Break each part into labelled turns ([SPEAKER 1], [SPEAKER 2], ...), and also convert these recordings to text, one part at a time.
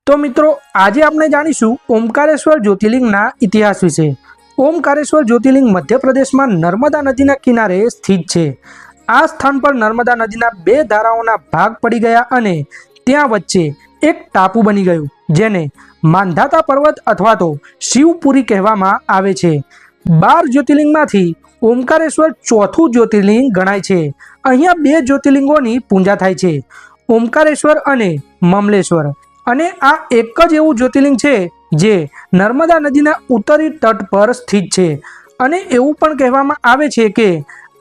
[SPEAKER 1] तो मित्रों आज आपने जाणीशुं ओमकारेश्वर ज्योतिर्लिंगना इतिहास विषे। ओमकारेश्वर ज्योतिर्लिंग मध्य प्रदेश में नर्मदा नदीना किनारे स्थित है। आ स्थान पर नर्मदा नदीना बे धाराओना भाग पड़ी गया अने त्यां वच्चे एक टापू बनी गयुं जेने मांधाता पर्वत अथवा तो शिवपुरी कहेवामां आवे छे। 12 ज्योतिर्लिंगमांथी ओमकारेश्वर चौथुं ज्योतिर्लिंग गणाय छे। अहींया बे ज्योतिर्लिंगोनी पूजा थाय छे, ओमकारेश्वर अने ममलेश्वर। अने आ एक ज एवुं ज्योतिर्लिंग छे जे नर्मदा नदीना उत्तरी तट पर स्थित छे। अने एवुं पण कहेवामां आवे छे के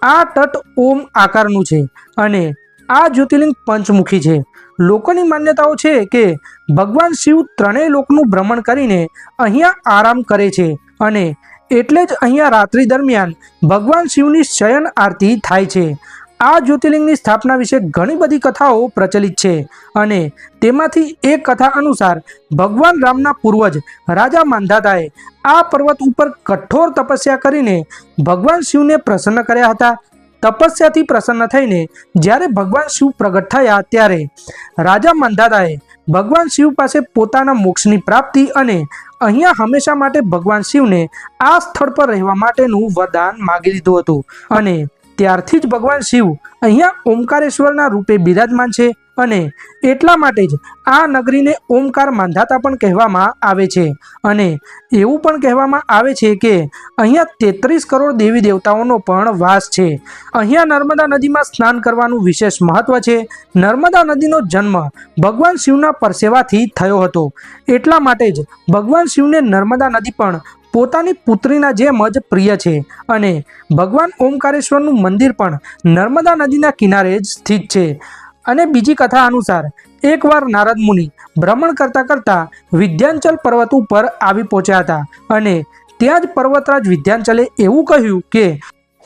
[SPEAKER 1] आ तट ओम आकारनुं छे अने आ ज्योतिर्लिंग पंचमुखी छे। लोकोनी मान्यताओ छे के भगवान शिव त्रणेय लोकनुं भ्रमण करीने अहींया आराम करे छे अने एटले ज अहींया रात्रि दरमियान भगवान शिवनी शयन आरती थाय छे। आ ज्योतिर्लिंगनी स्थापना विषे घणी बधी कथाओ प्रचलित छे अने तेमांथी एक कथा अनुसार भगवान रामना पूर्वज राजा मांधाताए आ पर्वत उपर कठोर तपस्या करीने भगवान शिवने प्रसन्न कर्या हता। तपस्याथी प्रसन्न थईने ज्यारे भगवान शिव प्रगट थया त्यारे राजा मांधाताए भगवान शिव पासे पोताना मोक्षनी प्राप्ति अने अहींया हमेशा माटे भगवान शिवने आ स्थळ पर रहेवा माटेनुं वरदान मागी लीधुं हतुं अने त्यारथी ज भगवान शिव अहींया ओमकारेश्वरना रूपे बिराजमान छे अने एटला माटे ज आ नगरीने ओमकार मांधाता पण कहेवामां आवे छे। अने एवुं पण कहेवामां आवे छे के अहींया 33 करोड़ देवी देवताओनो पण वास छे। अहींया नर्मदा नदीमां स्नान करवानुं विशेष महत्व छे। नर्मदा नदीनो जन्म भगवान शिवना परसेवाथी थयो हतो, एटला माटे ज भगवान शिवने नर्मदा नदी पण पोतानी पुत्रीना जेम ज प्रिय छे अने भगवान ओमकारेश्वरनुं मंदिर पण नर्मदा नदीना किनारे ज स्थित छे। अने बीजी कथा अनुसार एक वार नारद मुनि भ्रमण करता करता विद्यांचल पर्वत पर आवी पहोंच्या हता अने त्यां ज पर्वतराज विद्यांचले एवुं कह्युं के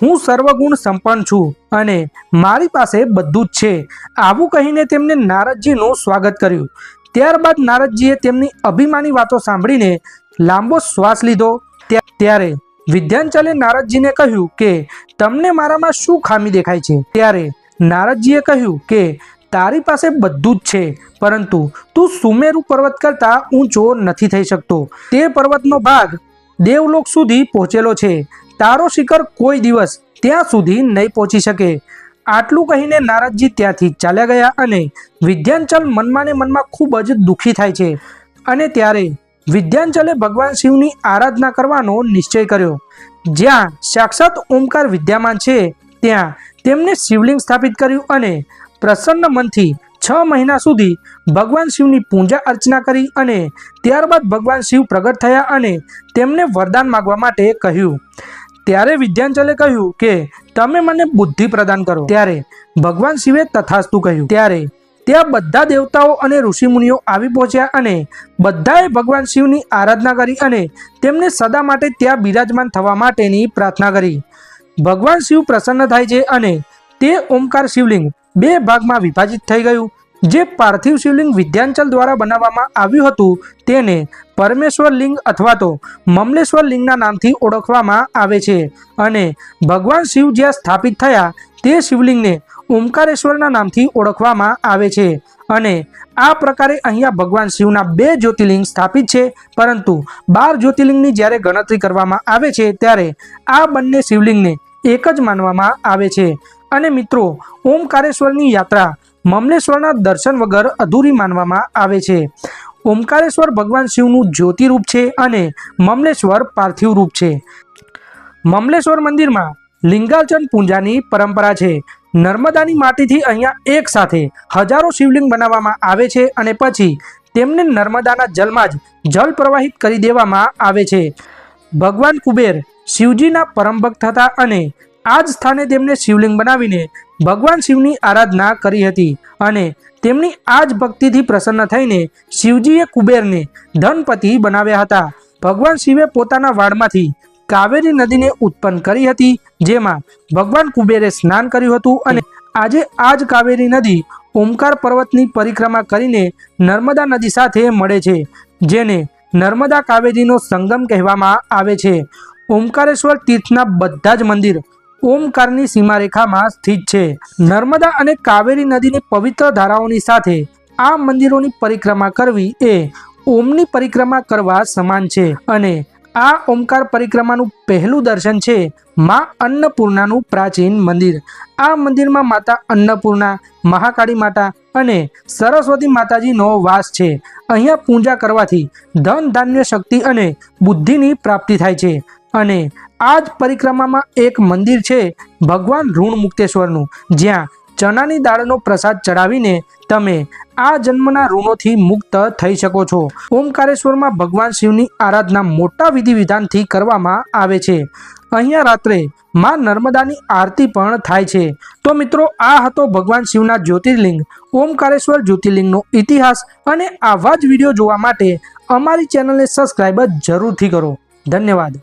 [SPEAKER 1] हूँ सर्वगुण संपन्न छूं अने मारी पासे बधुं ज छे। आवुं कहीने तेमणे नारदजीनुं स्वागत कर्युं। त्यारबाद नारदजीए तेमनी अभिमानी वातो सांभळीने लांबो श्वास लीधो। त्यारे विद्यांचले नारदजीने कह्युं के तमने मारामां शुं खामी देखाय छे? त्यारे नारदजीए कह्युं के तारी पासे बधुं ज छे, परंतु तू सुमेरु पर्वत करता ऊंचो नथी थई शकतो। ते पर्वतनो भाग देवलोक सुधी पहोंचेलो छे, तारो शिखर कोई दिवस त्यां सुधी नहीं पहोंची शके। आटलुं कहीने नारदजी त्यांथी चाल्या गया अने विद्यांचल मनमा ने मनमा खूब ज दुखी थाय छे अने त्यारे विद्यांचले भगवान शिवनी आराधना करवानो निश्चय कर्यो। ज्यां साक्षात ओमकार विद्यमान छे त्यां तेमणे शिवलिंग स्थापित कर्युं अने प्रसन्न मनथी 6 महीना सुधी भगवान शिवनी पूजा अर्चना करी अने त्यारबाद भगवान शिव प्रगट थया अने तेमणे वरदान मागवा माटे कह्युं। त्यारे विद्यांचले कह्युं के तमे मने बुद्धि प्रदान करो। त्यारे भगवान शिवे तथास्तु कह्युं। त्यारे त्या बधा देवताओ अने ऋषिमुनिओ आवी पहोंच्या अने बधाए भगवान शिवनी आराधना करी अने तेमने सदा माटे त्या बिराजमान थवा माटेनी प्रार्थना करी। भगवान शिव प्रसन्न थाय छे अने ते ओमकार शिवलिंग 2 भागमां विभाजित थई गयुं। जे पार्थिव शिवलिंग विद्यांचल द्वारा बनाववामां आव्युं हतुं तेने परमेश्वर लिंग अथवा तो ममलेश्वर लिंगना नामथी ओळखवामां आवे छे अने भगवान शिव ज्यां स्थापित थया ते शिवलिंगने ओमकारेश्वरना नामथी ओळखवामां आवे छे। अने आ प्रकारे अहींया भगवान शिवना 2 ज्योतिर्लिंग स्थापित छे, परंतु 12 ज्योतिर्लिंगनी ज्यारे गणतरी करवामां आवे छे त्यारे आ बंने शिवलिंगने एक ज मानवामां आवे छे। अने मित्रों ओमकारेश्वरनी यात्रा ममलेश्वरना दर्शन वगर अधूरी मानवामां आवे छे। ओमकारेश्वर भगवान शिवनुं ज्योति रूप छे अने ममलेश्वर पार्थिव रूप छे। ममलेश्वर मंदिरमां लिंगार्चन पूजानी परंपरा छे। नर्मदानी माटीथी अहींया एक साथे हजारों शिवलिंग बनाववामां आवे छे अने पछी तेमने नर्मदाना जलमां ज जल प्रवाहित करी देवामां आवे छे। भगवान कुबेर शिवजीना परम भक्त हता अने आज स्थाने तेमने शिवलिंग बनावीने भगवान शिवनी आराधना करी हती अने तेमनी आज भक्तिथी प्रसन्न थईने शिवजीए कुबेरने धनपति बनाव्या हता। भगवान शिवे पोताना वाड़मांथी कावेरी नदीने उत्पन्न करी हती, जेमां भगवान कुबेरे स्नान कर्युं हतुं अने आजे आज कावेरी नदी ओमकार पर्वतनी परिक्रमा करीने नर्मदा नदी साथे मळे छे, जेने नर्मदा कावेरीनो संगम कहेवामां आवे छे। ओमकारेश्वर तीर्थना बधा ज मंदिर ओमकारनी सीमारेखामां स्थित छे। नर्मदा अने कावेरी नदीनी पवित्र धाराओनी साथे આ મંદિરોની પરિક્રમા કરવી એ ઓમની પરિક્રમા કરવા સમાન છે અને આ ઓમકાર પરિક્રમાનું પહેલું દર્શન છે માં અન્નપૂર્ણાનું પ્રાચીન મંદિર। આ મંદિરમાં માતા અન્નપૂર્ણા, મહાકાળી માતા અને સરસ્વતી માતાજીનો વાસ છે। અહીંયા પૂજા કરવાથી ધન, ધાન્ય, શક્તિ અને બુદ્ધિની પ્રાપ્તિ થાય છે। અને આ જ પરિક્રમામાં એક મંદિર છે ભગવાન ઋણ મુક્તેશ્વરનું, જ્યાં ચણાની દાળનો પ્રસાદ ચડાવીને તમે આ જન્મના ઋણોથી મુક્ત થઈ શકો છો। ઓમકારેશ્વરમાં ભગવાન શિવની આરાધના મોટા વિધિ વિધાનથી કરવામાં આવે છે। અહીંયા રાત્રે માં નર્મદાની આરતી પણ થાય છે। તો મિત્રો, આ હતો ભગવાન શિવના જ્યોતિર્લિંગ ઓમકારેશ્વર જ્યોતિર્લિંગનો ઇતિહાસ। અને આવા જ વિડીયો જોવા માટે અમારી ચેનલને સબસ્ક્રાઈબ જરૂરથી કરો। ધન્યવાદ।